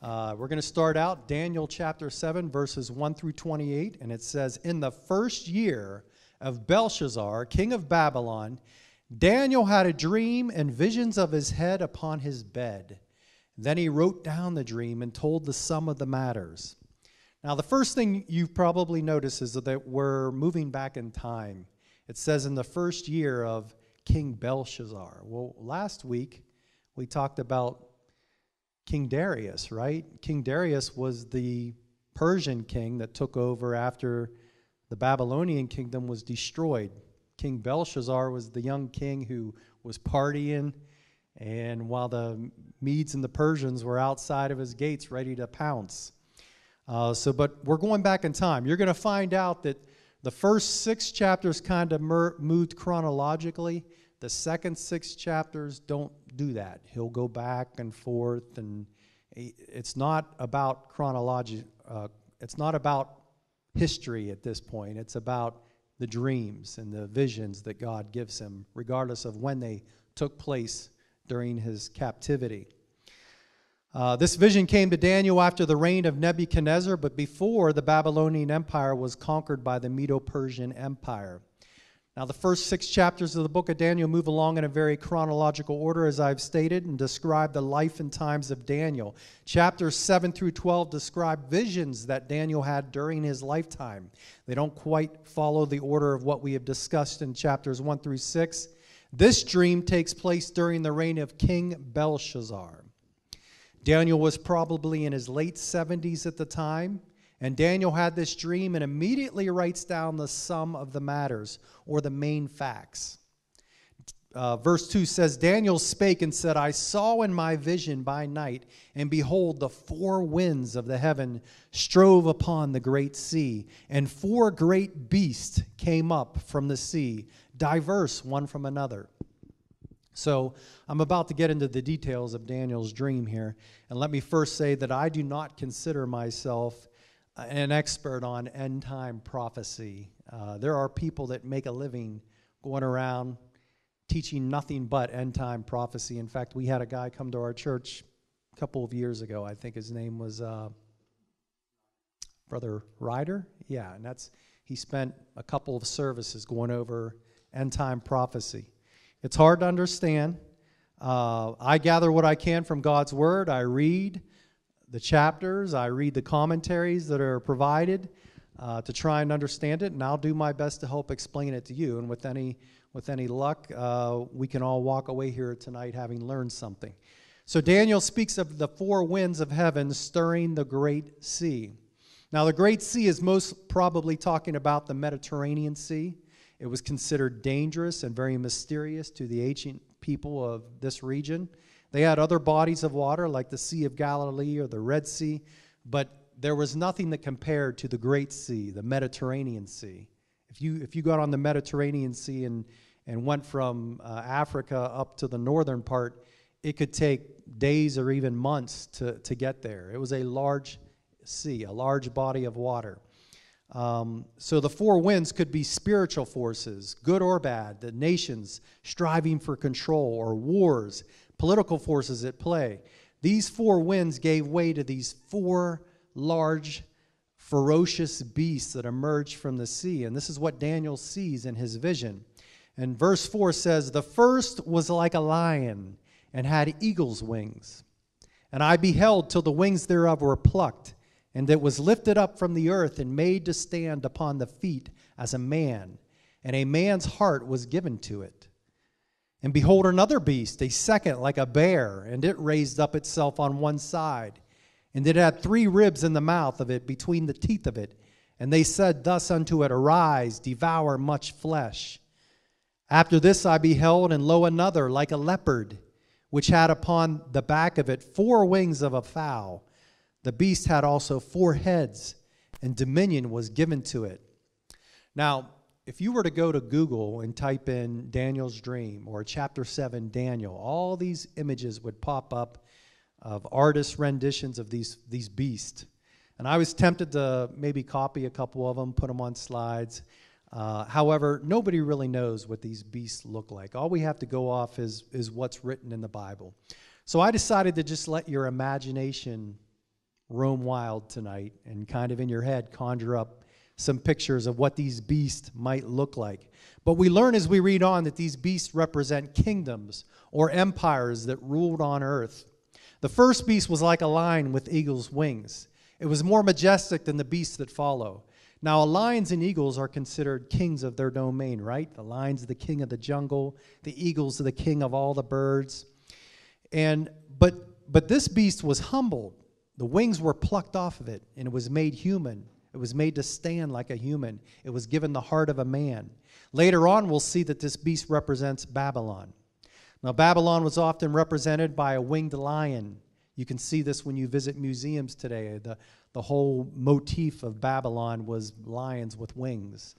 We're going to start out Daniel chapter 7, verses 1 through 28, and it says, "In the first year of Belshazzar, king of Babylon, Daniel had a dream and visions of his head upon his bed. Then he wrote down the dream and told the sum of the matters." Now, the first thing you've probably noticed is that we're moving back in time. It says in the first year of King Belshazzar. Well, last week we talked about King Darius, right? King Darius was the Persian king that took over after the Babylonian kingdom was destroyed. King Belshazzar was the young king who was partying, and while the Medes and the Persians were outside of his gates ready to pounce. But we're going back in time. You're going to find out that the first 6 chapters kind of moved chronologically. The second 6 chapters don't do that. He'll go back and forth, and it's not about chronology. It's not about history at this point. It's about the dreams and the visions that God gives him, regardless of when they took place during his captivity. This vision came to Daniel after the reign of Nebuchadnezzar, but before the Babylonian Empire was conquered by the Medo-Persian Empire. Now, the first 6 chapters of the book of Daniel move along in a very chronological order, as I've stated, and describe the life and times of Daniel. Chapters 7 through 12 describe visions that Daniel had during his lifetime. They don't quite follow the order of what we have discussed in chapters 1 through 6. This dream takes place during the reign of King Belshazzar. Daniel was probably in his late 70s at the time, and Daniel had this dream and immediately writes down the sum of the matters, or the main facts. Verse 2 says, "Daniel spake and said, I saw in my vision by night, and behold, the 4 winds of the heaven strove upon the great sea, and 4 great beasts came up from the sea, diverse one from another." So I'm about to get into the details of Daniel's dream here. And let me first say that I do not consider myself an expert on end-time prophecy. There are people that make a living going around teaching nothing but end-time prophecy. In fact, we had a guy come to our church a couple of years ago. I think his name was Brother Ryder. Yeah, and he spent a couple of services going over end-time prophecy. It's hard to understand. I gather what I can from God's Word. I read the chapters. I read the commentaries that are provided to try and understand it, and I'll do my best to help explain it to you. And with any luck, we can all walk away here tonight having learned something. So Daniel speaks of the 4 winds of heaven stirring the great sea. Now, the great sea is most probably talking about the Mediterranean Sea. It was considered dangerous and very mysterious to the ancient people of this region. They had other bodies of water like the Sea of Galilee or the Red Sea, but there was nothing that compared to the Great Sea, the Mediterranean Sea. If you got on the Mediterranean Sea and went from Africa up to the northern part, it could take days or even months to get there. It was a large sea, a large body of water. So the 4 winds could be spiritual forces, good or bad, the nations striving for control, or wars, political forces at play. These 4 winds gave way to these 4 large, ferocious beasts that emerged from the sea. And this is what Daniel sees in his vision. And verse 4 says, "The first was like a lion, and had eagle's wings. And I beheld till the wings thereof were plucked, and it was lifted up from the earth and made to stand upon the feet as a man, and a man's heart was given to it. And behold, another beast, a second like a bear, and it raised up itself on one side, and it had 3 ribs in the mouth of it between the teeth of it. And they said thus unto it, Arise, devour much flesh. After this I beheld, and lo, another like a leopard, which had upon the back of it 4 wings of a fowl. The beast had also 4 heads, and dominion was given to it." Now, if you were to go to Google and type in Daniel's dream or chapter 7 Daniel, all these images would pop up of artist renditions of these beasts. And I was tempted to maybe copy a couple of them, put them on slides. However, nobody really knows what these beasts look like. All we have to go off is what's written in the Bible. So I decided to just let your imagination roam wild tonight and kind of in your head conjure up some pictures of what these beasts might look like. But we learn as we read on that these beasts represent kingdoms or empires that ruled on earth. The first beast was like a lion with eagle's wings. It was more majestic than the beasts that follow. Now, lions and eagles are considered kings of their domain, right? The lion's the king of the jungle. The eagle's the king of all the birds. But this beast was humbled. The wings were plucked off of it, and it was made human. It was made to stand like a human. It was given the heart of a man. Later on, we'll see that this beast represents Babylon. Now, Babylon was often represented by a winged lion. You can see this when you visit museums today. The whole motif of Babylon was lions with wings.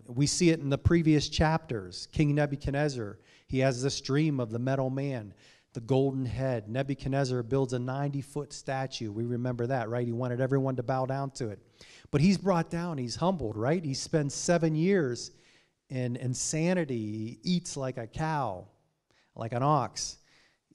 We see it in the previous chapters. King Nebuchadnezzar, he has this dream of the metal man, the golden head. Nebuchadnezzar builds a 90-foot statue. We remember that, right? He wanted everyone to bow down to it. But he's brought down. He's humbled, right? He spends 7 years in insanity. He eats like a cow, like an ox,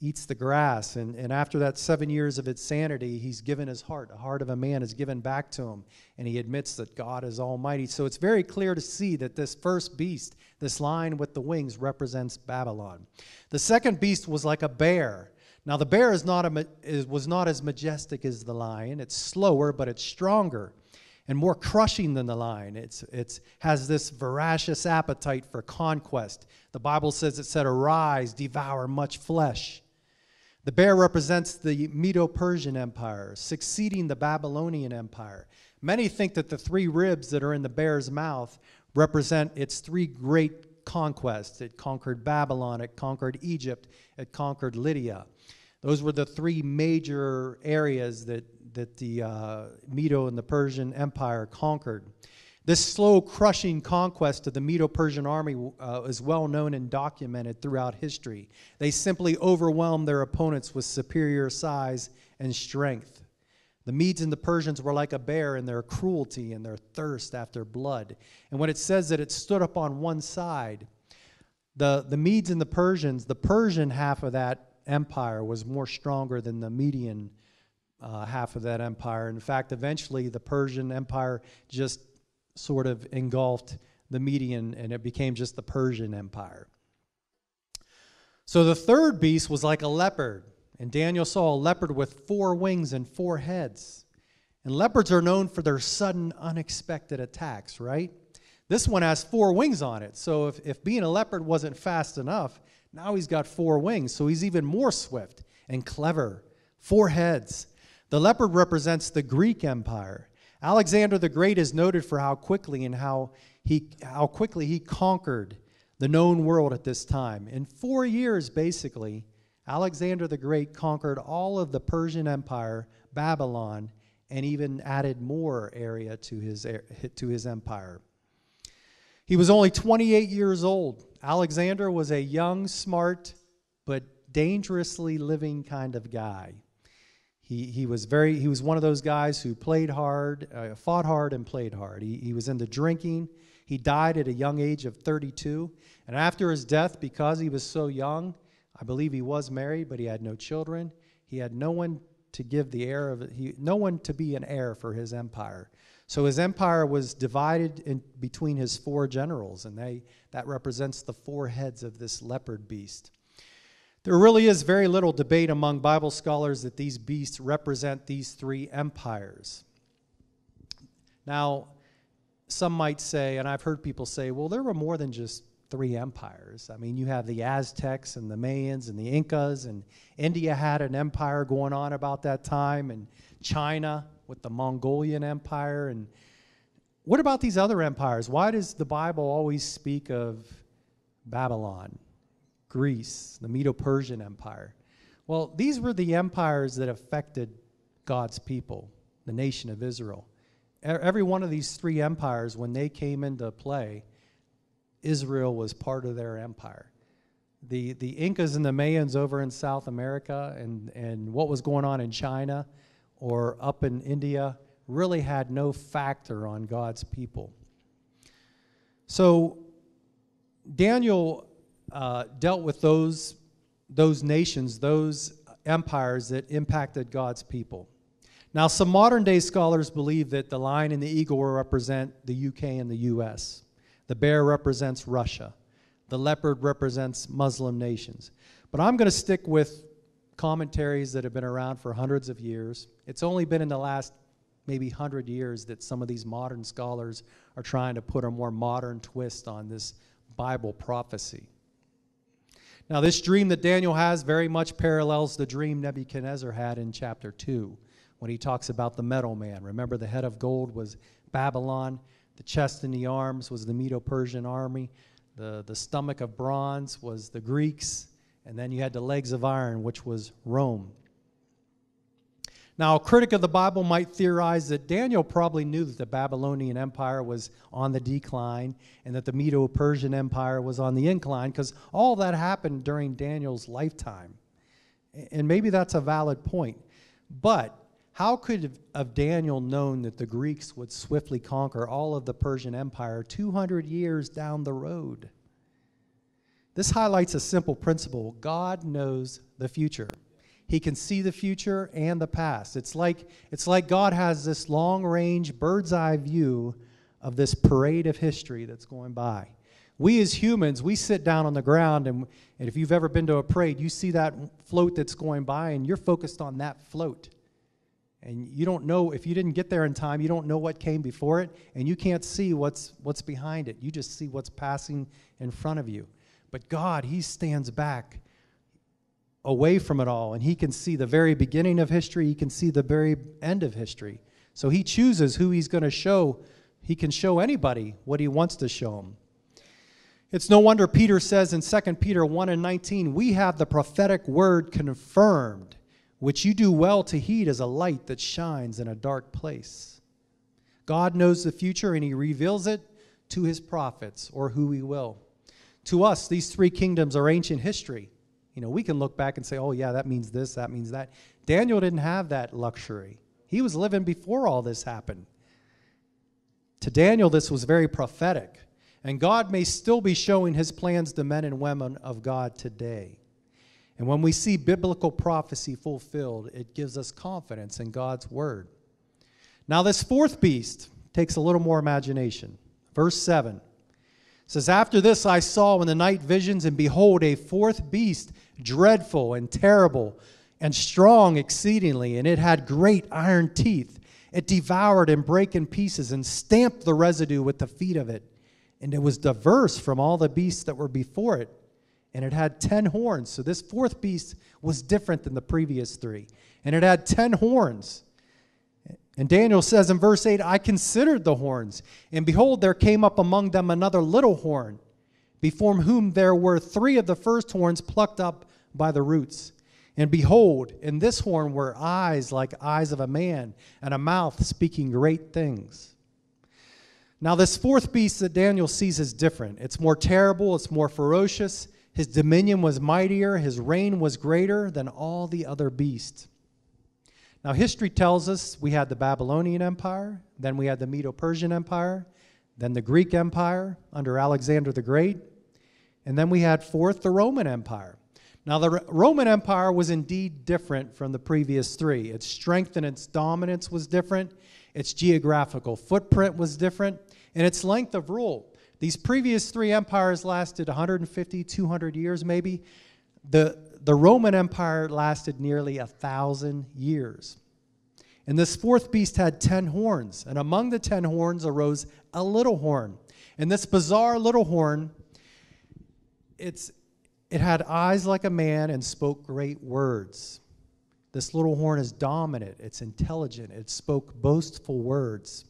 eats the grass. And after that 7 years of insanity, he's given his heart. The heart of a man is given back to him. And he admits that God is almighty. So it's very clear to see that this first beast, this lion with the wings, represents Babylon. The second beast was like a bear. Now, the bear was not as majestic as the lion. It's slower, but it's stronger and more crushing than the lion. It has this voracious appetite for conquest. The Bible says it said, "Arise, devour much flesh." The bear represents the Medo-Persian Empire, succeeding the Babylonian Empire. Many think that the 3 ribs that are in the bear's mouth represent its 3 great conquests. It conquered Babylon, it conquered Egypt, it conquered Lydia. Those were the 3 major areas that the Medo and the Persian Empire conquered. This slow, crushing conquest of the Medo-Persian army is well known and documented throughout history. They simply overwhelmed their opponents with superior size and strength. The Medes and the Persians were like a bear in their cruelty and their thirst after blood. And when it says that it stood up on one side, the Medes and the Persians, the Persian half of that empire was more stronger than the Median half of that empire. In fact, eventually the Persian Empire just sort of engulfed the Median, and it became just the Persian Empire. So the third beast was like a leopard, and Daniel saw a leopard with 4 wings and 4 heads. And leopards are known for their sudden, unexpected attacks, right? This one has 4 wings on it. So if being a leopard wasn't fast enough, now he's got 4 wings, so he's even more swift and clever. 4 heads. The leopard represents the Greek Empire. Alexander the Great is noted for how quickly he conquered the known world at this time. In 4 years, basically, Alexander the Great conquered all of the Persian Empire, Babylon, and even added more area to his empire. He was only 28 years old. Alexander was a young, smart, but dangerously living kind of guy. He was one of those guys who played hard, fought hard, and played hard. He was into drinking. He died at a young age of 32. And after his death, because he was so young, I believe he was married, but he had no children. He had no one to give the heir of it. No one to be an heir for his empire. So his empire was divided between his 4 generals, and that represents the 4 heads of this leopard beast. There really is very little debate among Bible scholars that these beasts represent these 3 empires. Now, some might say, and I've heard people say, well, there were more than just 3 empires. I mean, you have the Aztecs and the Mayans and the Incas, and India had an empire going on about that time, and China with the Mongolian Empire. And what about these other empires? Why does the Bible always speak of Babylon, Greece, the Medo-Persian Empire? Well, these were the empires that affected God's people, the nation of Israel. Every one of these 3 empires, when they came into play, Israel was part of their empire. The Incas and the Mayans over in South America and what was going on in China or up in India really had no factor on God's people. So Daniel dealt with those nations, those empires that impacted God's people. Now, some modern day scholars believe that the lion and the eagle will represent the UK and the US. The bear represents Russia. The leopard represents Muslim nations. But I'm going to stick with commentaries that have been around for hundreds of years. It's only been in the last maybe 100 years that some of these modern scholars are trying to put a more modern twist on this Bible prophecy. Now, this dream that Daniel has very much parallels the dream Nebuchadnezzar had in chapter 2 when he talks about the metal man. Remember, the head of gold was Babylon, the chest and the arms was the Medo-Persian army, the stomach of bronze was the Greeks, and then you had the legs of iron, which was Rome. Now, a critic of the Bible might theorize that Daniel probably knew that the Babylonian Empire was on the decline and that the Medo-Persian Empire was on the incline, because all that happened during Daniel's lifetime. And maybe that's a valid point. But how could have Daniel known that the Greeks would swiftly conquer all of the Persian Empire 200 years down the road? This highlights a simple principle. God knows the future. He can see the future and the past. It's like God has this long-range, bird's-eye view of this parade of history that's going by. We as humans, we sit down on the ground, and if you've ever been to a parade, you see that float that's going by, and you're focused on that float. And you don't know, if you didn't get there in time, you don't know what came before it, and you can't see what's behind it. You just see what's passing in front of you. But God, He stands back away from it all, and He can see the very beginning of history. He can see the very end of history. So He chooses who He's going to show. He can show anybody what He wants to show them. It's no wonder Peter says in 2 Peter 1:19, we have the prophetic word confirmed, which you do well to heed as a light that shines in a dark place. God knows the future, and He reveals it to His prophets, or who He will. To us, these three kingdoms are ancient history. You know, we can look back and say, oh yeah, that means this, that means that. Daniel didn't have that luxury. He was living before all this happened. To Daniel, this was very prophetic. And God may still be showing His plans to men and women of God today. And when we see biblical prophecy fulfilled, it gives us confidence in God's word. Now, this fourth beast takes a little more imagination. Verse 7 says, after this I saw in the night visions, and behold, a fourth beast, dreadful and terrible and strong exceedingly, and it had great iron teeth. It devoured and brake in pieces and stamped the residue with the feet of it. And it was diverse from all the beasts that were before it. And it had 10 horns. So this fourth beast was different than the previous three. And it had 10 horns. And Daniel says in verse 8, I considered the horns, and behold, there came up among them another little horn, before whom there were 3 of the first horns plucked up by the roots. And behold, in this horn were eyes like eyes of a man, and a mouth speaking great things. Now this fourth beast that Daniel sees is different. It's more terrible, it's more ferocious. His dominion was mightier, his reign was greater than all the other beasts. Now, history tells us we had the Babylonian Empire, then we had the Medo-Persian Empire, then the Greek Empire under Alexander the Great, and then we had fourth, the Roman Empire. Now, the Roman Empire was indeed different from the previous three. Its strength and its dominance was different, its geographical footprint was different, and its length of rule. These previous three empires lasted 150, 200 years maybe. The Roman Empire lasted nearly 1,000 years. And this fourth beast had 10 horns, and among the 10 horns arose a little horn. And this bizarre little horn, it had eyes like a man and spoke great words. This little horn is dominant, it's intelligent, it spoke boastful words.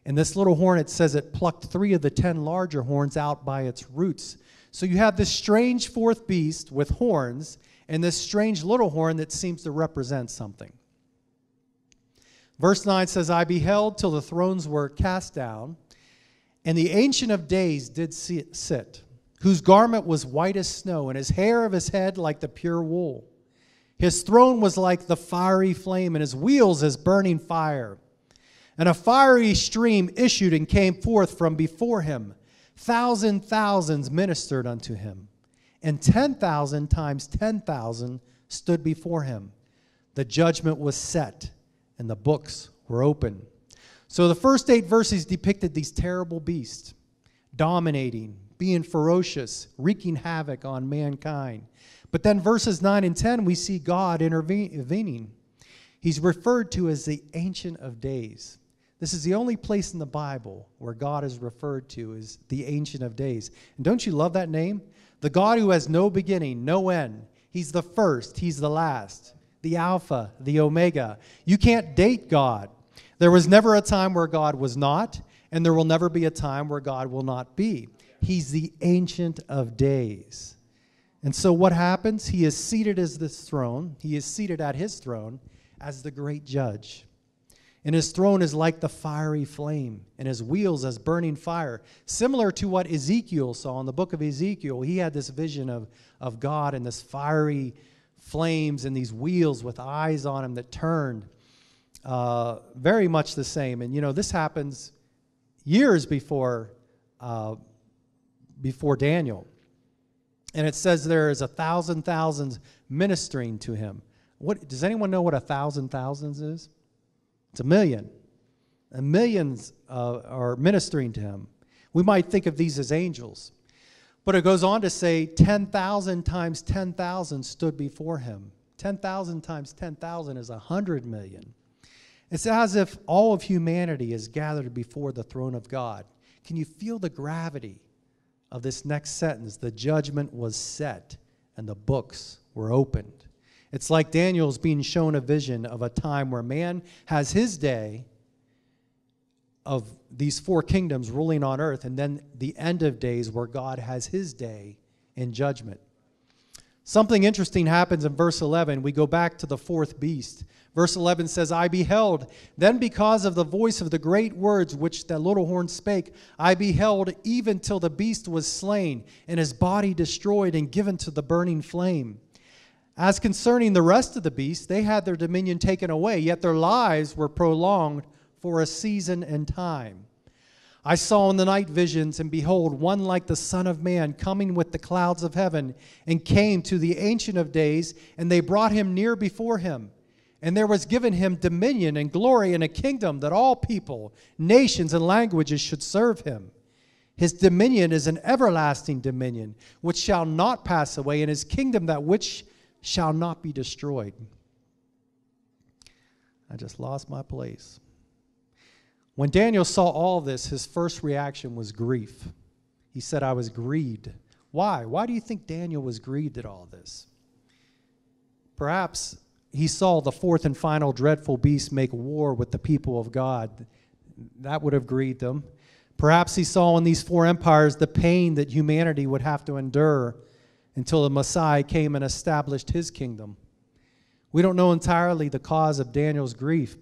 And this little horn, it says it plucked 3 of the 10 larger horns out by its roots. So you have this strange fourth beast with horns and this strange little horn that seems to represent something. Verse 9 says, I beheld till the thrones were cast down, and the Ancient of Days did sit, whose garment was white as snow, and his hair of his head like the pure wool. His throne was like the fiery flame, and his wheels as burning fire. And a fiery stream issued and came forth from before him. Thousands ministered unto him, and 10,000 times 10,000 stood before him. The judgment was set, and the books were open. So the first 8 verses depicted these terrible beasts, dominating, being ferocious, wreaking havoc on mankind. But then verses 9 and 10, we see God intervening. He's referred to as the Ancient of Days. This is the only place in the Bible where God is referred to as the Ancient of Days. And don't you love that name? The God who has no beginning, no end. He's the first, he's the last, the Alpha, the Omega. You can't date God. There was never a time where God was not, and there will never be a time where God will not be. He's the Ancient of Days. And so what happens? He is seated as this throne. He is seated at his throne as the great judge. And his throne is like the fiery flame, and his wheels as burning fire. Similar to what Ezekiel saw in the book of Ezekiel. He had this vision of God and this fiery flames and these wheels with eyes on them that turned. Very much the same. And, you know, this happens years before Daniel. And it says there is 1,000 thousands ministering to him. Does anyone know what 1,000 thousands is? It's 1,000,000. And millions are ministering to him. We might think of these as angels. But it goes on to say 10,000 times 10,000 stood before him. 10,000 times 10,000 is 100 million. It's as if all of humanity is gathered before the throne of God. Can you feel the gravity of this next sentence? The judgment was set and the books were opened. It's like Daniel's being shown a vision of a time where man has his day of these 4 kingdoms ruling on earth, and then the end of days where God has his day in judgment. Something interesting happens in verse 11. We go back to the 4th beast. Verse 11 says, I beheld, then because of the voice of the great words which the little horn spake, I beheld even till the beast was slain, and his body destroyed and given to the burning flame. As concerning the rest of the beasts, they had their dominion taken away, yet their lives were prolonged for a season and time. I saw in the night visions, and behold, one like the Son of Man coming with the clouds of heaven, and came to the Ancient of Days, and they brought him near before him. And there was given him dominion and glory and a kingdom that all people, nations, and languages should serve him. His dominion is an everlasting dominion, which shall not pass away, and his kingdom that which shall not be destroyed. I just lost my place. When Daniel saw all this, his first reaction was grief. He said, I was grieved. Why? Why do you think Daniel was grieved at all this? Perhaps he saw the 4th and final dreadful beast make war with the people of God. That would have grieved him. Perhaps he saw in these 4 empires the pain that humanity would have to endure until the Messiah came and established his kingdom. We don't know entirely the cause of Daniel's grief,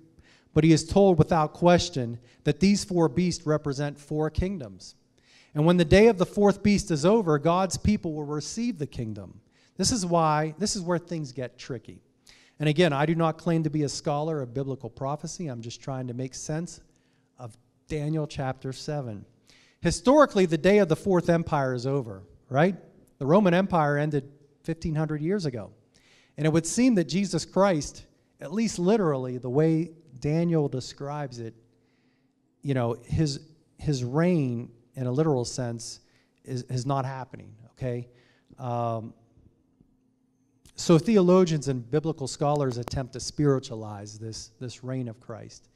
but he is told without question that these 4 beasts represent 4 kingdoms. And when the day of the 4th beast is over, God's people will receive the kingdom. This is where things get tricky. And again, I do not claim to be a scholar of biblical prophecy. I'm just trying to make sense of Daniel chapter 7. Historically, the day of the 4th empire is over, right? The Roman Empire ended 1,500 years ago. And it would seem that Jesus Christ, at least literally, the way Daniel describes it, you know, his reign, in a literal sense, is not happening, okay? So theologians and biblical scholars attempt to spiritualize this reign of Christ.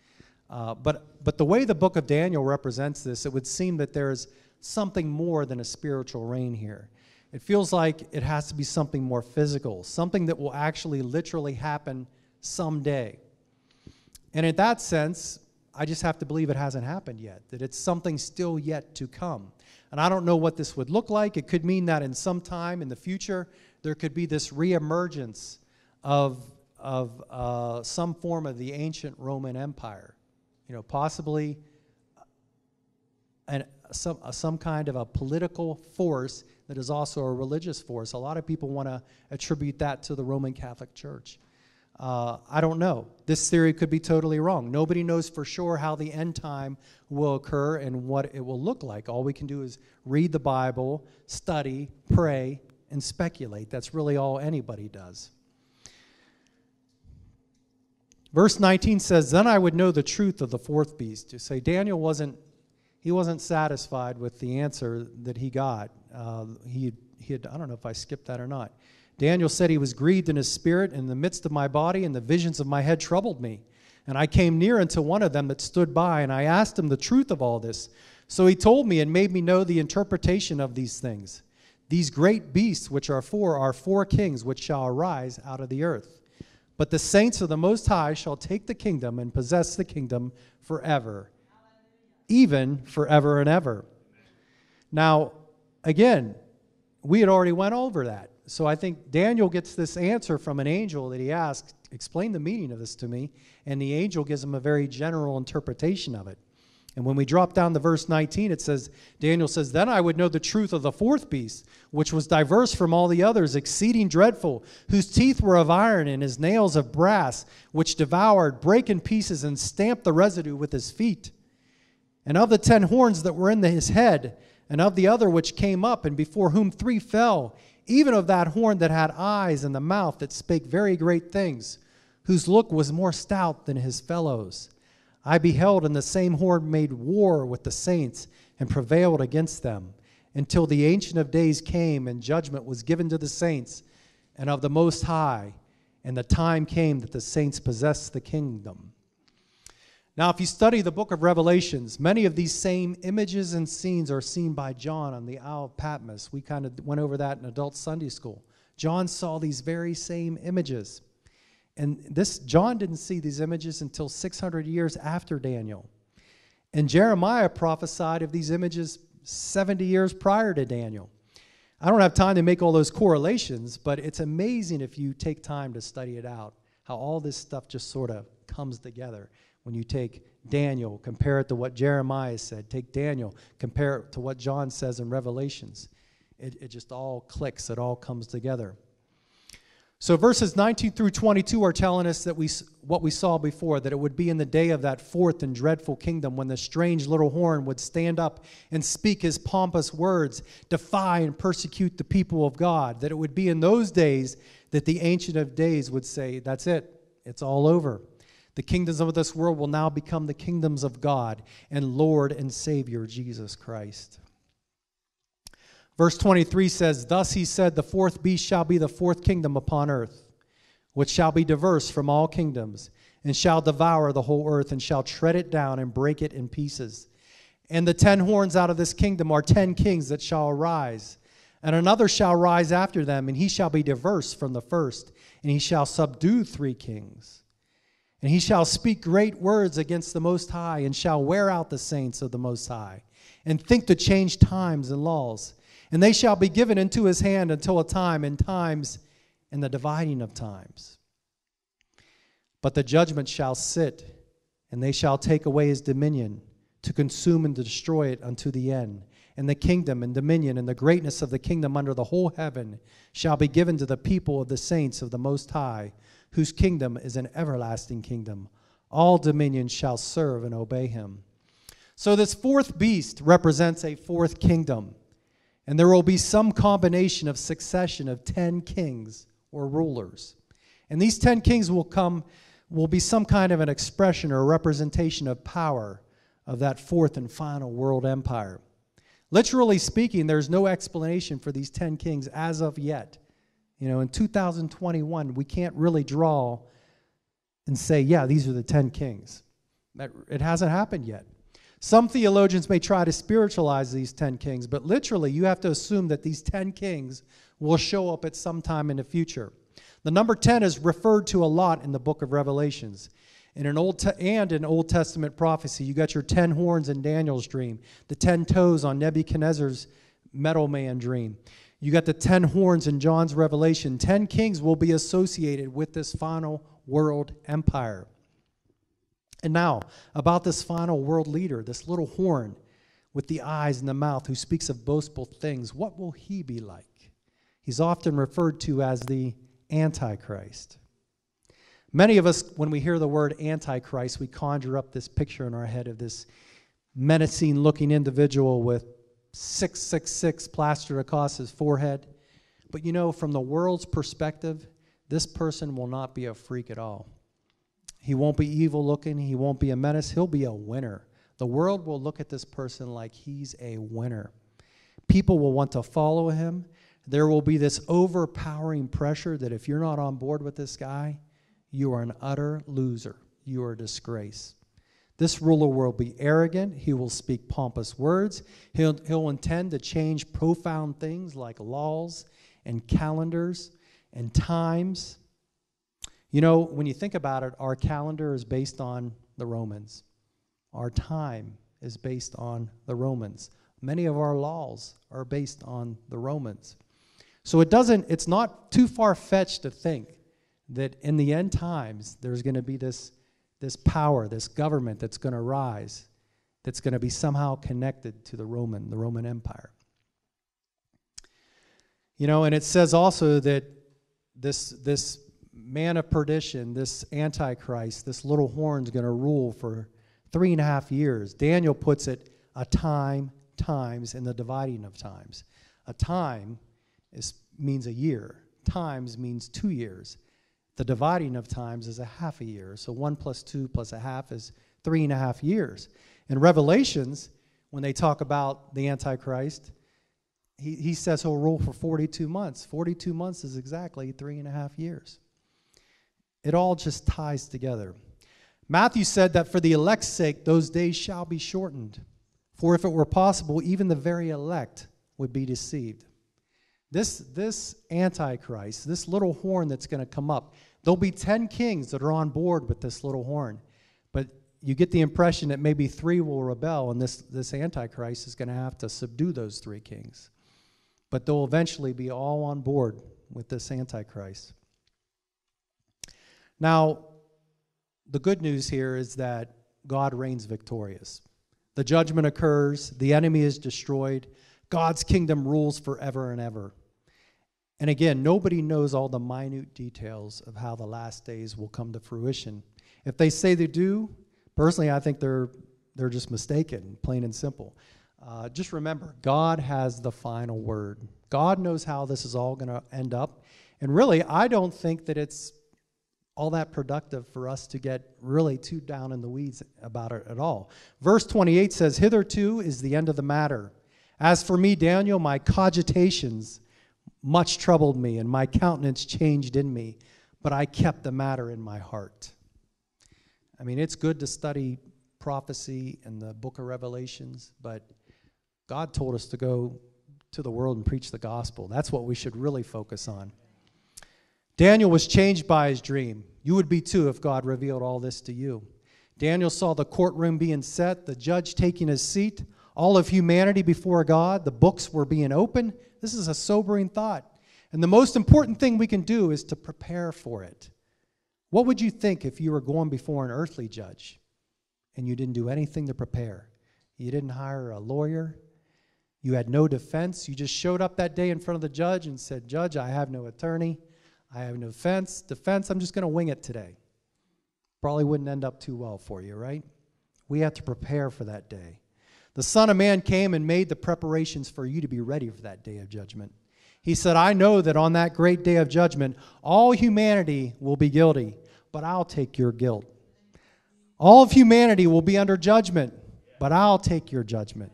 But the way the book of Daniel represents this, it would seem that there is something more than a spiritual reign here. It feels like it has to be something more physical, something that will actually literally happen someday. And in that sense, I just have to believe it hasn't happened yet, that it's something still yet to come. And I don't know what this would look like. It could mean that in some time in the future, there could be this reemergence of some form of the ancient Roman Empire. You know, possibly some kind of a political force that is also a religious force. A lot of people want to attribute that to the Roman Catholic Church. I don't know. This theory could be totally wrong. Nobody knows for sure how the end time will occur and what it will look like. All we can do is read the Bible, study, pray, and speculate. That's really all anybody does. Verse 19 says, then I would know the truth of the fourth beast. You say Daniel wasn't satisfied with the answer that he got. He had, I don't know if I skipped that or not. Daniel said he was grieved in his spirit in the midst of my body, and the visions of my head troubled me. And I came near unto one of them that stood by, and I asked him the truth of all this. So he told me and made me know the interpretation of these things. These great beasts which are four kings which shall arise out of the earth. But the saints of the Most High shall take the kingdom and possess the kingdom forever, even forever and ever. Now, again, we had already went over that. So I think Daniel gets this answer from an angel that he asked, explain the meaning of this to me, and the angel gives him a very general interpretation of it. And when we drop down to verse 19, it says, Daniel says, then I would know the truth of the fourth beast, which was diverse from all the others, exceeding dreadful, whose teeth were of iron and his nails of brass, which devoured, brake in pieces, and stamped the residue with his feet. And of the 10 horns that were in his head, and of the other which came up, and before whom 3 fell, even of that horn that had eyes and the mouth that spake very great things, whose look was more stout than his fellows. I beheld, and the same horn made war with the saints, and prevailed against them, until the Ancient of Days came, and judgment was given to the saints, and of the Most High, and the time came that the saints possessed the kingdom. Now, if you study the book of Revelations, many of these same images and scenes are seen by John on the Isle of Patmos. We kind of went over that in adult Sunday school. John saw these very same images. And John didn't see these images until 600 years after Daniel. And Jeremiah prophesied of these images 70 years prior to Daniel. I don't have time to make all those correlations, but it's amazing if you take time to study it out, how all this stuff just sort of comes together. When you take Daniel, compare it to what Jeremiah said, take Daniel, compare it to what John says in Revelations. It just all clicks, it all comes together. So verses 19 through 22 are telling us that what we saw before, that it would be in the day of that fourth and dreadful kingdom when the strange little horn would stand up and speak his pompous words, defy and persecute the people of God, that it would be in those days that the Ancient of Days would say, that's it, it's all over. The kingdoms of this world will now become the kingdoms of God and Lord and Savior Jesus Christ. Verse 23 says, thus he said, the fourth beast shall be the fourth kingdom upon earth, which shall be diverse from all kingdoms, and shall devour the whole earth, and shall tread it down and break it in pieces. And the 10 horns out of this kingdom are 10 kings that shall arise. And another shall rise after them, and he shall be diverse from the first, and he shall subdue 3 kings. And he shall speak great words against the Most High, and shall wear out the saints of the Most High, and think to change times and laws. And they shall be given into his hand until a time, and times, and the dividing of times. But the judgment shall sit, and they shall take away his dominion, to consume and to destroy it unto the end. And the kingdom and dominion and the greatness of the kingdom under the whole heaven shall be given to the people of the saints of the Most High, whose kingdom is an everlasting kingdom. All dominions shall serve and obey him. So this fourth beast represents a fourth kingdom. And there will be some combination of succession of 10 kings or rulers. And these 10 kings will be some kind of an expression or representation of power of that fourth and final world empire. Literally speaking, there's no explanation for these 10 kings as of yet. You know, in 2021, we can't really draw and say, yeah, these are the 10 kings. It hasn't happened yet. Some theologians may try to spiritualize these 10 kings, but literally you have to assume that these 10 kings will show up at some time in the future. The number 10 is referred to a lot in the book of Revelations. In an Old Testament prophecy, you got your 10 horns in Daniel's dream, the 10 toes on Nebuchadnezzar's metal man dream. You got the 10 horns in John's Revelation. 10 kings will be associated with this final world empire. And now, about this final world leader, this little horn with the eyes and the mouth who speaks of boastful things, what will he be like? He's often referred to as the Antichrist. Many of us, when we hear the word Antichrist, we conjure up this picture in our head of this menacing-looking individual with 666 plastered across his forehead. But you know, from the world's perspective, this person will not be a freak at all. He won't be evil looking. He won't be a menace. He'll be a winner. The world will look at this person like he's a winner. People will want to follow him. There will be this overpowering pressure that if you're not on board with this guy, you are an utter loser. You are a disgrace. This ruler will be arrogant. He will speak pompous words. He'll intend to change profound things like laws and calendars and times. You know, when you think about it, our calendar is based on the Romans. Our time is based on the Romans. Many of our laws are based on the Romans. So it's not too far-fetched to think that in the end times, there's going to be this power, this government that's going to rise, that's going to be somehow connected to the Roman Empire. You know, and it says also that this man of perdition, this Antichrist, this little horn is going to rule for 3.5 years. Daniel puts it times, and the dividing of times. A time means a year. Times means 2 years. The dividing of times is a half a year. So 1 + 2 + a half is 3.5 years. In Revelations, when they talk about the Antichrist, he says he'll rule for 42 months. 42 months is exactly 3.5 years. It all just ties together. Matthew said that for the elect's sake, those days shall be shortened. For if it were possible, even the very elect would be deceived. This Antichrist, this little horn that's going to come up, there'll be 10 kings that are on board with this little horn. But you get the impression that maybe 3 will rebel, and this Antichrist is going to have to subdue those 3 kings. But they'll eventually be all on board with this Antichrist. Now, the good news here is that God reigns victorious. The judgment occurs, the enemy is destroyed, God's kingdom rules forever and ever. And again, nobody knows all the minute details of how the last days will come to fruition. If they say they do, personally, I think they're just mistaken, plain and simple. Just remember, God has the final word. God knows how this is all going to end up. And really, I don't think that it's all that productive for us to get really too down in the weeds about it at all. Verse 28 says, "Hitherto is the end of the matter. As for me, Daniel, my cogitations much troubled me, and my countenance changed in me, but I kept the matter in my heart." I mean, it's good to study prophecy in the book of Revelations, but God told us to go to the world and preach the gospel. That's what we should really focus on. Daniel was changed by his dream. You would be too if God revealed all this to you. Daniel saw the courtroom being set, the judge taking his seat, all of humanity before God, the books were being opened. This is a sobering thought. And the most important thing we can do is to prepare for it. What would you think if you were going before an earthly judge and you didn't do anything to prepare? You didn't hire a lawyer. You had no defense. You just showed up that day in front of the judge and said, "Judge, I have no attorney. I have no defense. I'm just going to wing it today." Probably wouldn't end up too well for you, right? We have to prepare for that day. The Son of Man came and made the preparations for you to be ready for that day of judgment. He said, "I know that on that great day of judgment, all humanity will be guilty, but I'll take your guilt. All of humanity will be under judgment, but I'll take your judgment."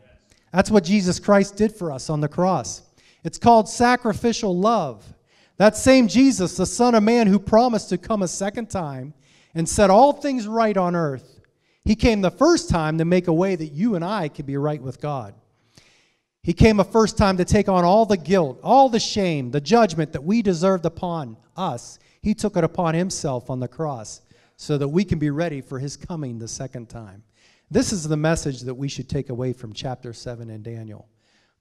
That's what Jesus Christ did for us on the cross. It's called sacrificial love. That same Jesus, the Son of Man who promised to come a second time and set all things right on earth, he came the first time to make a way that you and I could be right with God. He came a first time to take on all the guilt, all the shame, the judgment that we deserved upon us. He took it upon himself on the cross so that we can be ready for his coming the second time. This is the message that we should take away from chapter 7 in Daniel.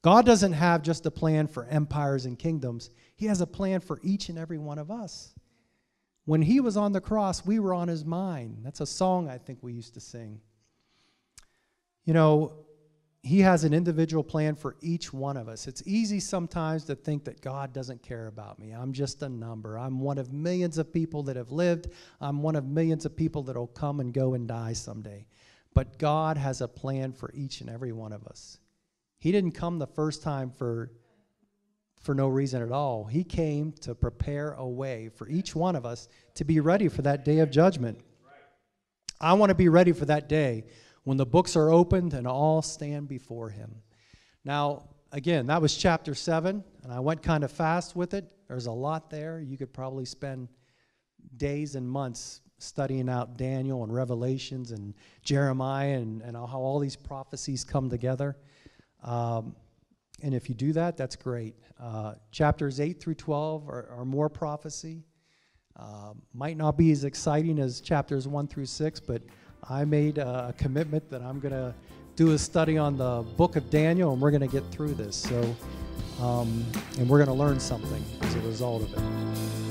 God doesn't have just a plan for empires and kingdoms. He has a plan for each and every one of us. When he was on the cross, we were on his mind. That's a song I think we used to sing. You know, he has an individual plan for each one of us. It's easy sometimes to think that God doesn't care about me. I'm just a number. I'm one of millions of people that have lived. I'm one of millions of people that will come and go and die someday. But God has a plan for each and every one of us. He didn't come the first time for no reason at all. He came to prepare a way for each one of us to be ready for that day of judgment. I want to be ready for that day when the books are opened and all stand before him. Now, again, that was chapter 7, and I went kind of fast with it. There's a lot there. You could probably spend days and months studying out Daniel and Revelations and Jeremiah and how all these prophecies come together. And if you do that, that's great. Chapters 8 through 12 are more prophecy. Might not be as exciting as chapters 1 through 6, but I made a commitment that I'm going to do a study on the book of Daniel, and we're going to get through this. So, and we're going to learn something as a result of it.